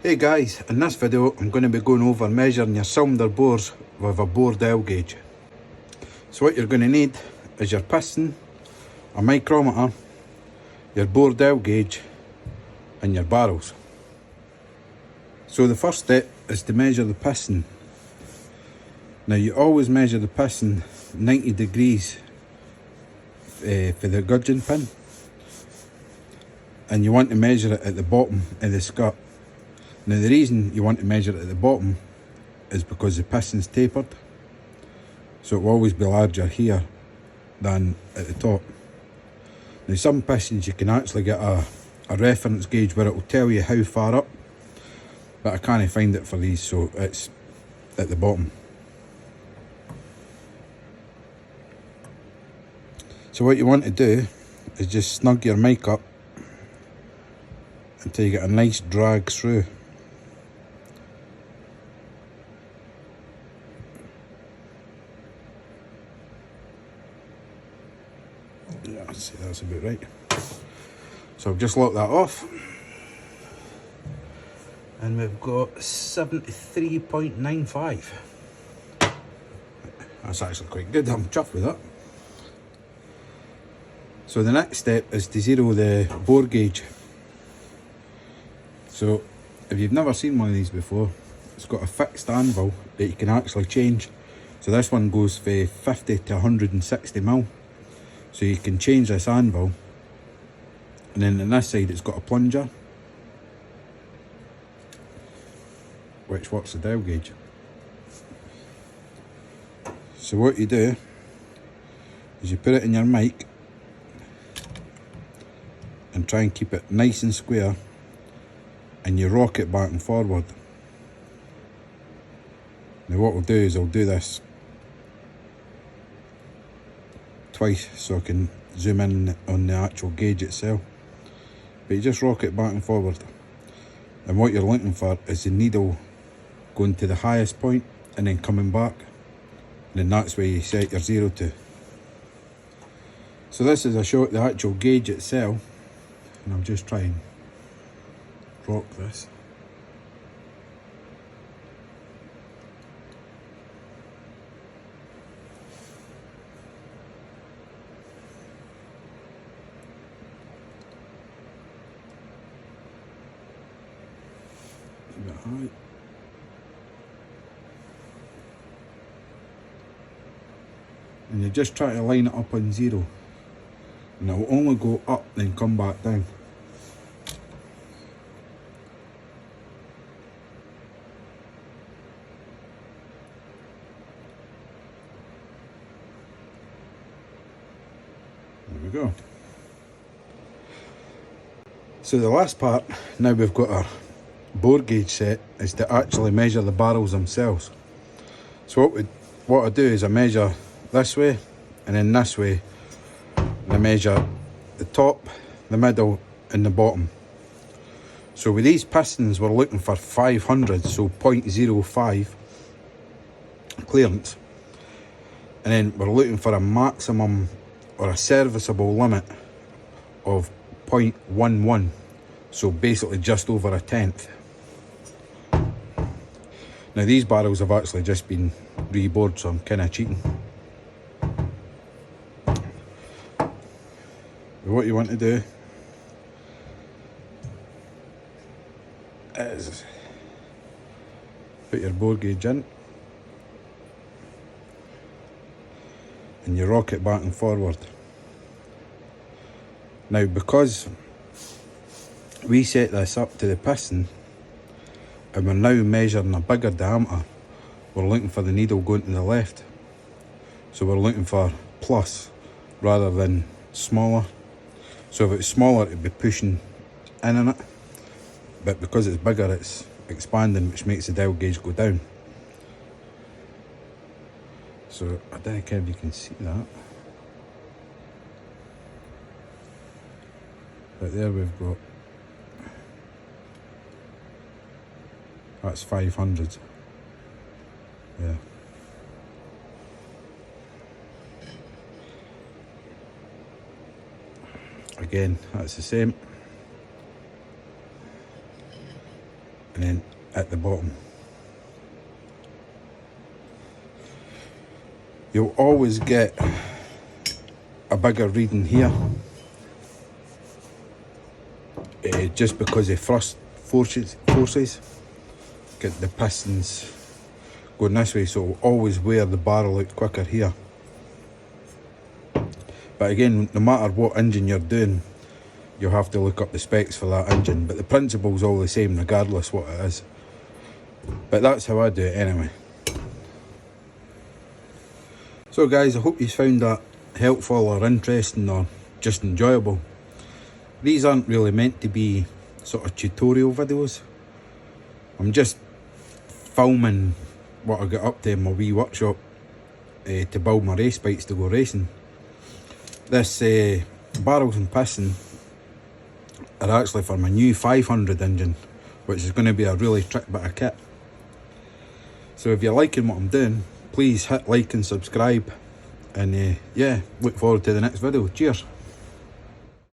Hey guys, in this video I'm going to be going over measuring your cylinder bores with a bore dial gauge. So what you're going to need is your piston, a micrometer, your bore dial gauge and your barrels. So the first step is to measure the piston. Now you always measure the piston 90 degrees for the gudgeon pin, and you want to measure it at the bottom of the skirt. Now the reason you want to measure it at the bottom is because the piston's tapered, so it will always be larger here than at the top. Now some pistons you can actually get a reference gauge where it will tell you how far up, but I can't find it for these, so it's at the bottom. So what you want to do is just snug your mic up until you get a nice drag through. Yeah, I'd say that's about right. So I've just locked that off, and we've got 73.95. That's actually quite good. I'm chuffed with that. So the next step is to zero the bore gauge. So if you've never seen one of these before, it's got a fixed anvil that you can actually change. So this one goes for 50 to 160 mil. So you can change this anvil, and then on this side it's got a plunger which works the dial gauge. So what you do is you put it in your mic and try and keep it nice and square, and you rock it back and forward. Now what we'll do is I'll do this twice so I can zoom in on the actual gauge itself, but you just rock it back and forward, and what you're looking for is the needle going to the highest point and then coming back, and then that's where you set your zero to. So this is a shot of the actual gauge itself, and I'll just try and rock this. A bit high. And you just try to line it up on zero, and it will only go up then come back down. There we go. So the last part, now we've got our bore gauge set, is to actually measure the barrels themselves. So what I do is I measure this way and then this way, and I measure the top, the middle and the bottom. So with these pistons we're looking for 500, so 0.05 clearance, and then we're looking for a maximum or a serviceable limit of 0.11, so basically just over a tenth. Now these barrels have actually just been rebored, so I'm kind of cheating. But what you want to do is put your bore gauge in and you rock it back and forward. Now because we set this up to the piston and we're now measuring a bigger diameter, we're looking for the needle going to the left. So we're looking for plus rather than smaller. So if it's smaller it'd be pushing in on it, but because it's bigger it's expanding, which makes the dial gauge go down. So I don't know if you can see that, but there we've got, that's 500. Yeah. Again, that's the same. and then at the bottom. You'll always get a bigger reading here, just because of thrust forces. Get the pistons going this way, so it'll always wear the barrel out quicker here. But again, no matter what engine you're doing, you'll have to look up the specs for that engine, but the principle's all the same regardless what it is. But that's how I do it anyway. So guys, I hope you found that helpful or interesting or just enjoyable. These aren't really meant to be sort of tutorial videos. I'm just filming what I got up to in my wee workshop to build my race bikes to go racing. This barrels and piston are actually for my new 500 engine, which is going to be a really trick bit of kit. So if you're liking what I'm doing, please hit like and subscribe, and yeah, look forward to the next video. Cheers.